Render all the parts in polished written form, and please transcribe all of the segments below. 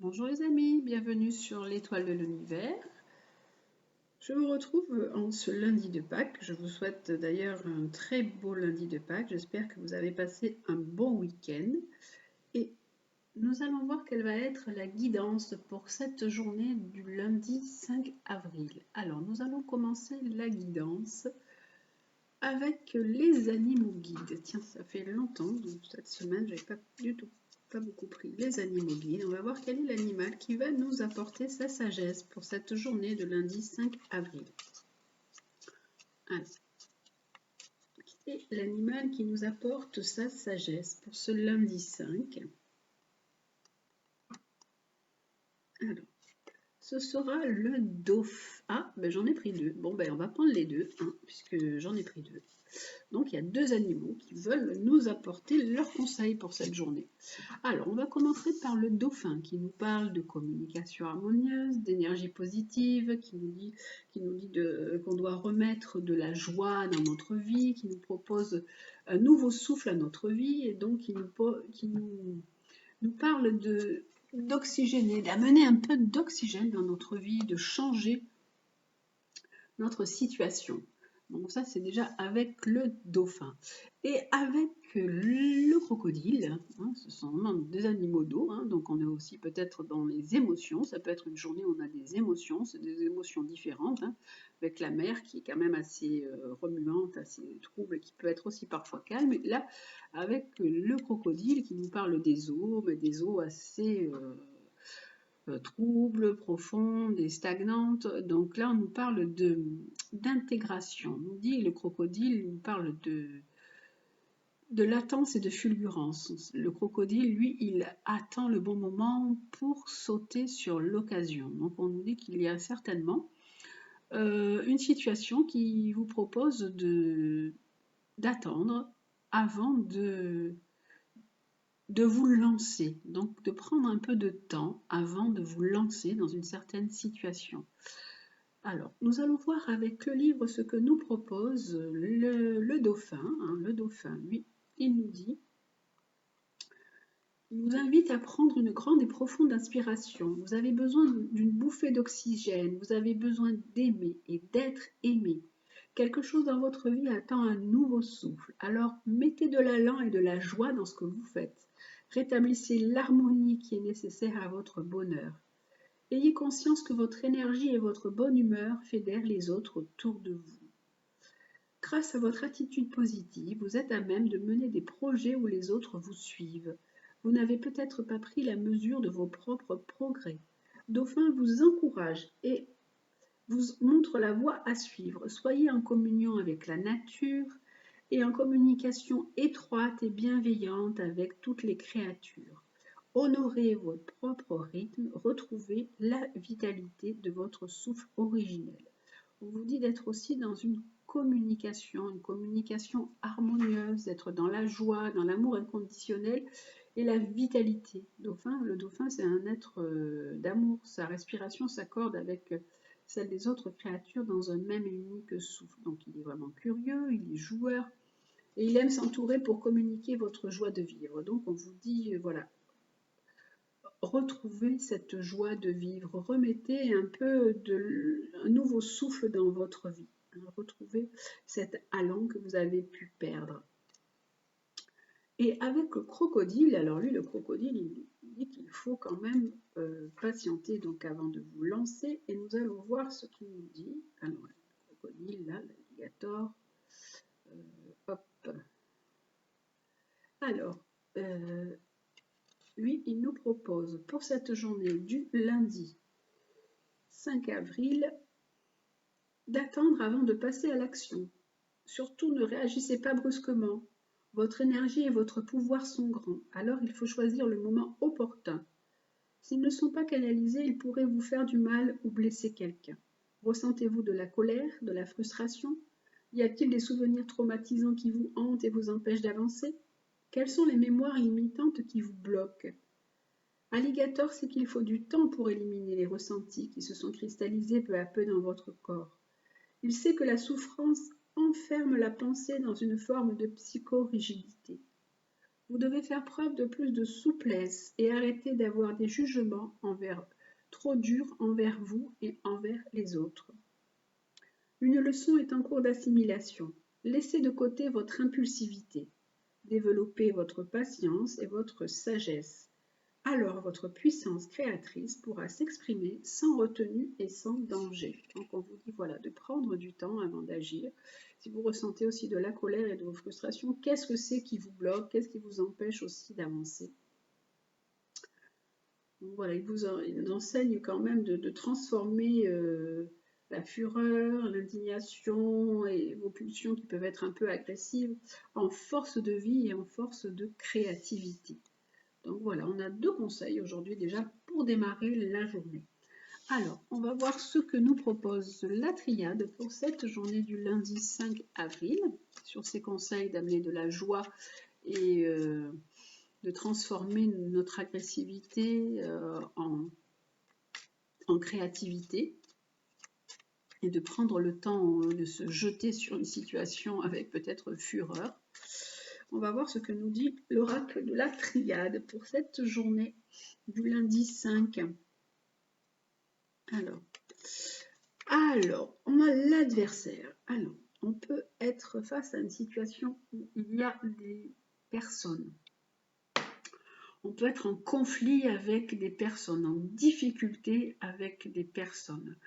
Bonjour les amis, bienvenue sur l'étoile de l'univers. Je vous retrouve en ce lundi de Pâques. Je vous souhaite d'ailleurs un très beau lundi de Pâques. J'espère que vous avez passé un bon week-end. Et nous allons voir quelle va être la guidance pour cette journée du lundi 5 avril. Alors nous allons commencer la guidance avec les animaux guides. Tiens, ça fait longtemps, donc cette semaine, je n'avais pas beaucoup pris les animaux guides. On va voir quel est l'animal qui va nous apporter sa sagesse pour cette journée de lundi 5 avril. Alors, quel est l'animal qui nous apporte sa sagesse pour ce lundi 5? Alors, ce sera le dauphin. Ah, ben j'en ai pris deux. Bon, ben on va prendre les deux, hein, puisque j'en ai pris deux. Donc, il y a deux animaux qui veulent nous apporter leurs conseils pour cette journée. Alors, on va commencer par le dauphin qui nous parle de communication harmonieuse, d'énergie positive, qui nous dit qu'on doit remettre de la joie dans notre vie, qui nous propose un nouveau souffle à notre vie et donc qui nous parle d'oxygéner, d'amener un peu d'oxygène dans notre vie, de changer notre situation. Donc ça, c'est déjà avec le dauphin. Et avec le crocodile, hein, ce sont vraiment des animaux d'eau, hein, donc on est aussi peut-être dans les émotions. Ça peut être une journée où on a des émotions, c'est des émotions différentes, hein, avec la mer qui est quand même assez remuante, assez trouble, qui peut être aussi parfois calme. Et là, avec le crocodile qui nous parle des eaux, mais des eaux assez troubles, profondes et stagnantes. Donc là, on nous parle d'intégration. On nous dit, le crocodile nous parle de latence et de fulgurance. Le crocodile, lui, il attend le bon moment pour sauter sur l'occasion. Donc on nous dit qu'il y a certainement une situation qui vous propose d'attendre avant de vous lancer, donc de prendre un peu de temps avant de vous lancer dans une certaine situation. Alors, nous allons voir avec le livre ce que nous propose le dauphin. Hein. Le dauphin, lui, il nous invite à prendre une grande et profonde inspiration. Vous avez besoin d'une bouffée d'oxygène, vous avez besoin d'aimer et d'être aimé. Quelque chose dans votre vie attend un nouveau souffle. Alors, mettez de l'allant et de la joie dans ce que vous faites. Rétablissez l'harmonie qui est nécessaire à votre bonheur. Ayez conscience que votre énergie et votre bonne humeur fédèrent les autres autour de vous. Grâce à votre attitude positive, vous êtes à même de mener des projets où les autres vous suivent. Vous n'avez peut-être pas pris la mesure de vos propres progrès. Dauphin vous encourage et vous montre la voie à suivre. Soyez en communion avec la nature et en communication étroite et bienveillante avec toutes les créatures. Honorez votre propre rythme, retrouvez la vitalité de votre souffle originel. On vous dit d'être aussi dans une communication harmonieuse, d'être dans la joie, dans l'amour inconditionnel et la vitalité. Le dauphin, c'est un être d'amour. Sa respiration s'accorde avec celle des autres créatures dans un même et unique souffle. Donc il est vraiment curieux, il est joueur et il aime s'entourer pour communiquer votre joie de vivre. Donc on vous dit, voilà, retrouvez cette joie de vivre, remettez un peu un nouveau souffle dans votre vie, retrouvez cet allant que vous avez pu perdre. Et avec le crocodile, alors lui, le crocodile, il dit qu'il faut quand même patienter donc avant de vous lancer, et nous allons voir ce qu'il nous dit. Alors, le crocodile, là, l'alligator, hop. Alors, lui, il nous propose pour cette journée du lundi 5 avril d'attendre avant de passer à l'action. Surtout ne réagissez pas brusquement. Votre énergie et votre pouvoir sont grands, alors il faut choisir le moment opportun. S'ils ne sont pas canalisés, ils pourraient vous faire du mal ou blesser quelqu'un. Ressentez-vous de la colère, de la frustration? Y a-t-il des souvenirs traumatisants qui vous hantent et vous empêchent d'avancer? Quelles sont les mémoires limitantes qui vous bloquent? Alligator sait qu'il faut du temps pour éliminer les ressentis qui se sont cristallisés peu à peu dans votre corps. Il sait que la souffrance enferme la pensée dans une forme de psychorigidité. Vous devez faire preuve de plus de souplesse et arrêter d'avoir des jugements trop durs envers vous et envers les autres. Une leçon est en cours d'assimilation. Laissez de côté votre impulsivité. Développez votre patience et votre sagesse. Alors votre puissance créatrice pourra s'exprimer sans retenue et sans danger. Donc on vous dit voilà, de prendre du temps avant d'agir. Si vous ressentez aussi de la colère et de vos frustrations, qu'est-ce que c'est qui vous bloque? Qu'est-ce qui vous empêche aussi d'avancer? Voilà, il nous enseigne quand même de transformer la fureur, l'indignation et vos pulsions qui peuvent être un peu agressives en force de vie et en force de créativité. Donc voilà, on a 2 conseils aujourd'hui déjà pour démarrer la journée. Alors, on va voir ce que nous propose la triade pour cette journée du lundi 5 avril, sur ces conseils d'amener de la joie et de transformer notre agressivité en créativité et de prendre le temps de se jeter sur une situation avec peut-être fureur. On va voir ce que nous dit l'oracle de la triade pour cette journée du lundi 5. Alors, on a l'adversaire. Alors, on peut être face à une situation où il y a des personnes. On peut être en conflit avec des personnes, en difficulté avec des personnes.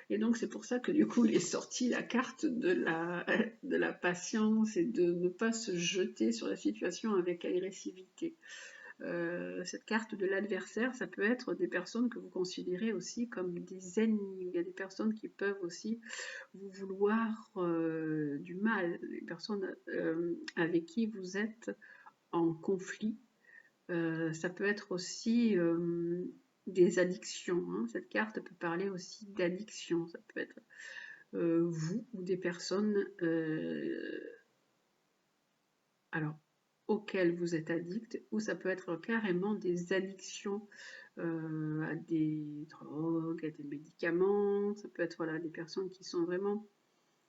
Et donc, c'est pour ça que du coup, il est sorti la carte de la patience et de ne pas se jeter sur la situation avec agressivité. Cette carte de l'adversaire, ça peut être des personnes que vous considérez aussi comme des ennemis. Il y a des personnes qui peuvent aussi vous vouloir du mal, des personnes avec qui vous êtes en conflit. Ça peut être aussi des addictions. Hein. Cette carte peut parler aussi d'addiction. Ça peut être vous ou des personnes auxquelles vous êtes addict, ou ça peut être carrément des addictions à des drogues, à des médicaments. Ça peut être voilà, des personnes qui sont vraiment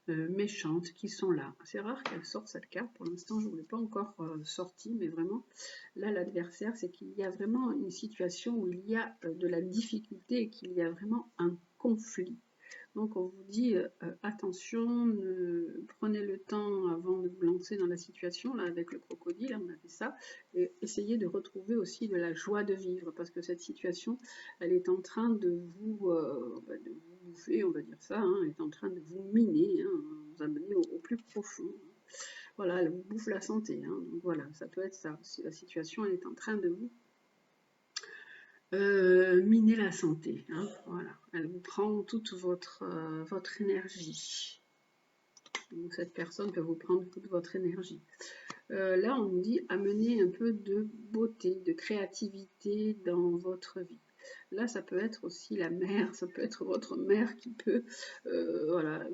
méchantes qui sont là. C'est rare qu'elle sorte cette carte, pour l'instant je ne vous l'ai pas encore sortie, mais vraiment là l'adversaire, c'est qu'il y a vraiment une situation où il y a de la difficulté et qu'il y a vraiment un conflit. Donc on vous dit attention, prenez le temps avant de vous lancer dans la situation. Là avec le crocodile, on a fait ça, et essayez de retrouver aussi de la joie de vivre, parce que cette situation, elle est en train de vous bouffer, on va dire ça, hein, elle est en train de vous miner, hein, vous amener au plus profond. Voilà, elle vous bouffe la santé. Hein, donc voilà, ça peut être ça. Si la situation elle est en train de vous miner la santé. Hein, voilà. Elle vous prend toute votre énergie. Donc cette personne peut vous prendre toute votre énergie. Là, on nous dit amener un peu de beauté, de créativité dans votre vie. Là, ça peut être aussi la mère, ça peut être votre mère qui peut voilà,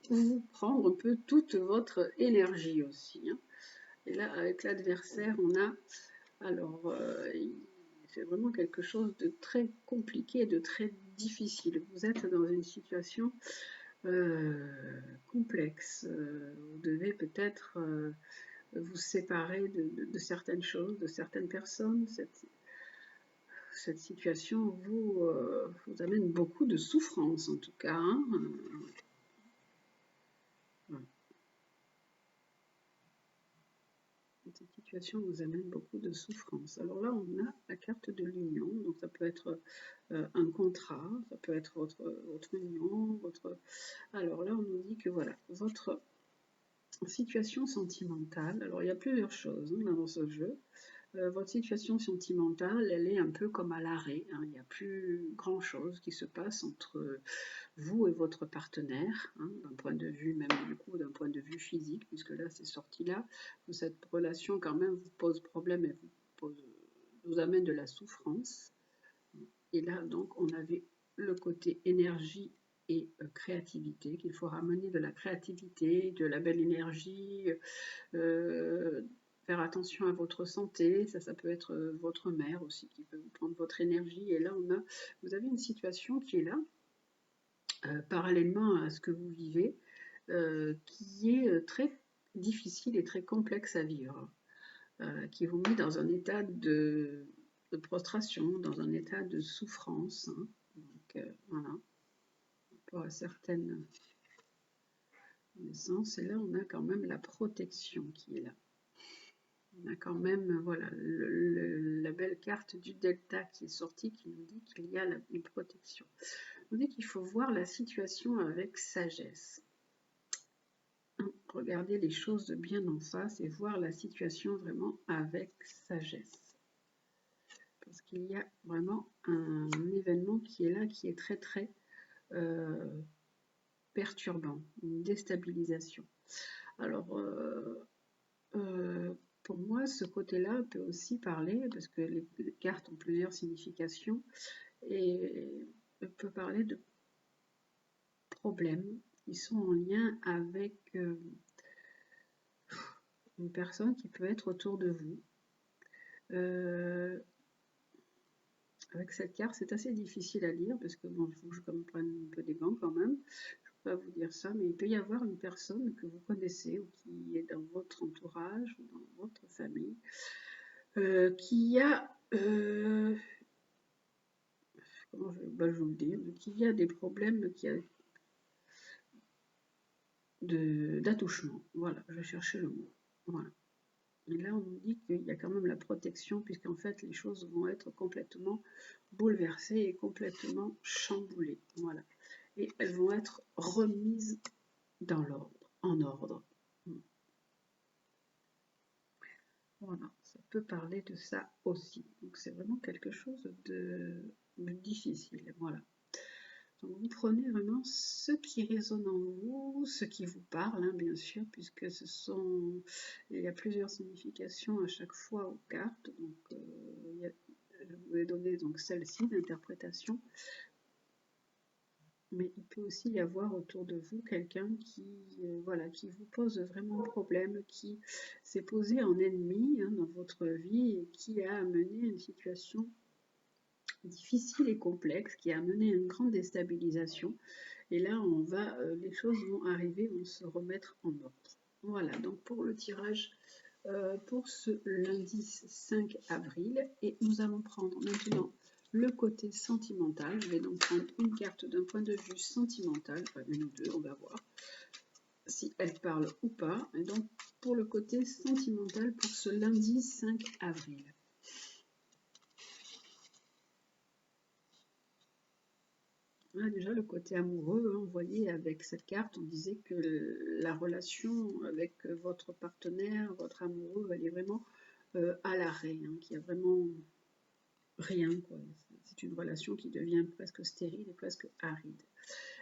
vous prendre un peu toute votre énergie aussi. Hein. Et là, avec l'adversaire, on a alors c'est vraiment quelque chose de très compliqué, de très difficile. Vous êtes dans une situation complexe. Vous devez peut-être vous séparer de certaines choses, de certaines personnes. Cette situation vous amène beaucoup de souffrance en tout cas. Hein. Cette situation vous amène beaucoup de souffrance. Alors là, on a la carte de l'union, donc ça peut être un contrat, ça peut être votre union, Alors là, on nous dit que voilà, votre situation sentimentale, alors il y a plusieurs choses hein, dans ce jeu. Votre situation sentimentale, elle est un peu comme à l'arrêt. Hein. Il n'y a plus grand-chose qui se passe entre vous et votre partenaire, hein, d'un point de vue même du coup, d'un point de vue physique, puisque là c'est sorti là, cette relation quand même vous pose problème et vous amène de la souffrance. Et là donc on avait le côté énergie et créativité, qu'il faut ramener de la créativité, de la belle énergie, faire attention à votre santé, ça peut être votre mère aussi qui peut vous prendre votre énergie. Et là vous avez une situation qui est là, parallèlement à ce que vous vivez, qui est très difficile et très complexe à vivre. qui vous met dans un état de prostration, dans un état de souffrance. Hein. Donc voilà, pour certaines naissances. Et là, on a quand même la protection qui est là. On a quand même, voilà, la belle carte du delta qui est sortie, qui nous dit qu'il y a une protection. On dit qu'il faut voir la situation avec sagesse. Regarder les choses bien en face et voir la situation vraiment avec sagesse. Parce qu'il y a vraiment un événement qui est là, qui est très très perturbant, une déstabilisation. Alors, pour moi, ce côté-là peut aussi parler, parce que les cartes ont plusieurs significations, et peut parler de problèmes qui sont en lien avec une personne qui peut être autour de vous. Avec cette carte, c'est assez difficile à lire, parce que bon, il faut que je comprenne un peu des gants quand même. Je ne peux pas vous dire ça, mais il peut y avoir une personne que vous connaissez ou qui est dans votre entourage ou dans votre famille qui a, comment je vous le dire, qui a des problèmes d'attouchement. Voilà, je vais chercher le mot. Voilà. Et là, on nous dit qu'il y a quand même la protection, puisqu'en fait, les choses vont être complètement bouleversées et complètement chamboulées. Voilà. Et elles vont être remises dans l'ordre, en ordre. Voilà, ça peut parler de ça aussi. Donc c'est vraiment quelque chose de difficile. Voilà. Donc vous prenez vraiment ce qui résonne en vous, ce qui vous parle, hein, bien sûr, puisque il y a plusieurs significations à chaque fois aux cartes. Donc je vous ai donné donc celle-ci d'interprétation. Mais il peut aussi y avoir autour de vous quelqu'un voilà, qui vous pose vraiment problème, qui s'est posé en ennemi hein, dans votre vie et qui a amené une situation difficile et complexe, qui a amené une grande déstabilisation. Et là, les choses vont arriver, vont se remettre en ordre. Voilà, donc pour le tirage pour ce lundi 5 avril. Et nous allons prendre maintenant le côté sentimental. Je vais donc prendre une carte d'un point de vue sentimental, enfin une ou deux, on va voir si elle parle ou pas. Et donc pour le côté sentimental pour ce lundi 5 avril. Là, déjà le côté amoureux, hein, vous voyez avec cette carte, on disait que la relation avec votre partenaire, votre amoureux, elle est vraiment à l'arrêt, hein, qu'il y a vraiment rien, quoi. C'est une relation qui devient presque stérile et presque aride.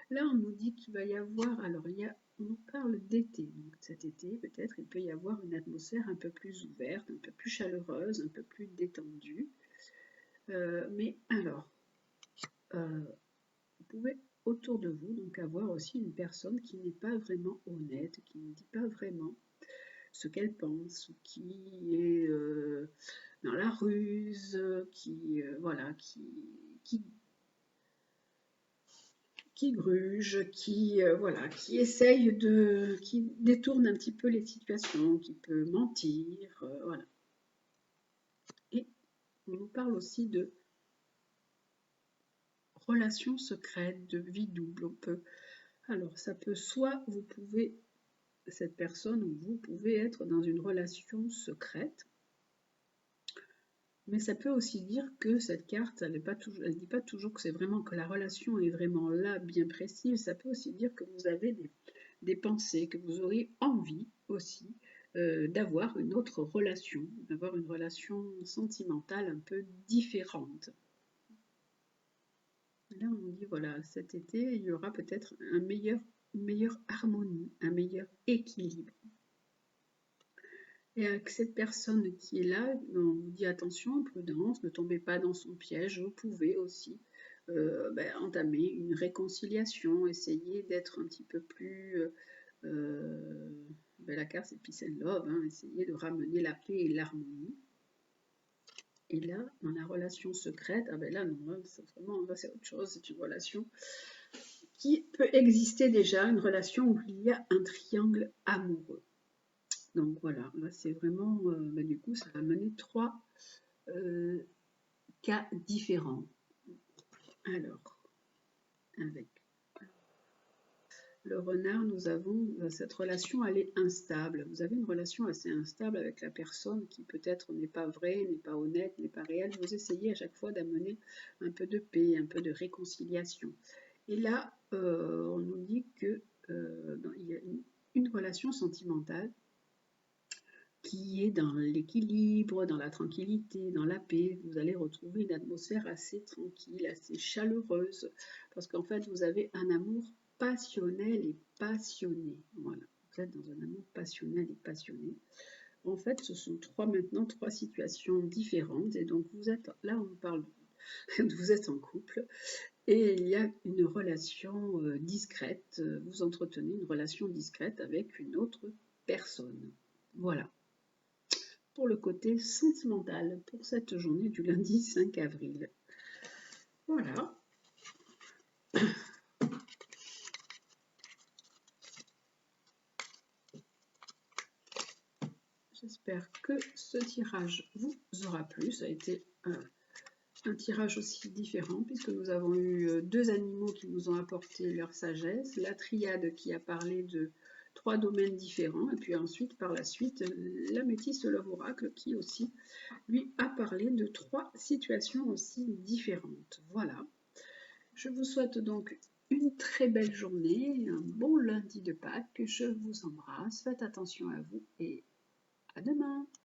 Là, on nous dit qu'il va y avoir, alors on nous parle d'été, donc cet été, peut-être, il peut y avoir une atmosphère un peu plus ouverte, un peu plus chaleureuse, un peu plus détendue. Mais alors, vous pouvez autour de vous donc avoir aussi une personne qui n'est pas vraiment honnête, qui ne dit pas vraiment ce qu'elle pense, qui est dans la ruse, voilà, qui gruge, voilà, qui détourne un petit peu les situations, qui peut mentir, voilà. Et on nous parle aussi de relations secrètes, de vie double. Alors ça peut soit cette personne ou vous pouvez être dans une relation secrète, mais ça peut aussi dire que cette carte, elle ne dit pas toujours que c'est vraiment que la relation est vraiment là, bien précise. Ça peut aussi dire que vous avez des pensées, que vous aurez envie aussi d'avoir une autre relation, d'avoir une relation sentimentale un peu différente. Là, on nous dit, voilà, cet été, il y aura peut-être une meilleure harmonie, un meilleur équilibre. Et avec cette personne qui est là, on vous dit attention, prudence, ne tombez pas dans son piège. Vous pouvez aussi entamer une réconciliation, essayer d'être un petit peu plus... la carte c'est Peace and Love, hein, essayer de ramener la paix et l'harmonie. Et là, dans la relation secrète, là non, là c'est autre chose, c'est une relation qui peut exister déjà, une relation où il y a un triangle amoureux. Donc voilà, là c'est vraiment, du coup, ça va mener 3 cas différents. Alors, avec le renard, nous avons cette relation, elle est instable. Vous avez une relation assez instable avec la personne qui peut-être n'est pas vraie, n'est pas honnête, n'est pas réelle. Vous essayez à chaque fois d'amener un peu de paix, un peu de réconciliation. Et là, on nous dit que il y a une relation sentimentale qui est dans l'équilibre, dans la tranquillité, dans la paix. Vous allez retrouver une atmosphère assez tranquille, assez chaleureuse, parce qu'en fait, vous avez un amour passionnel et passionné. Voilà, vous êtes dans un amour passionnel et passionné. En fait, ce sont maintenant trois situations différentes, et donc vous êtes là, on parle, vous êtes en couple, et il y a une relation discrète. Vous entretenez une relation discrète avec une autre personne. Voilà pour le côté sentimental pour cette journée du lundi 5 avril. Voilà. J'espère que ce tirage vous aura plu. Ça a été un tirage aussi différent puisque nous avons eu deux animaux qui nous ont apporté leur sagesse, la triade qui a parlé de 3 domaines différents et puis ensuite par la suite la métisse de l'oracle qui aussi lui a parlé de 3 situations aussi différentes. Voilà. Je vous souhaite donc une très belle journée, un bon lundi de Pâques. Je vous embrasse, faites attention à vous et à demain.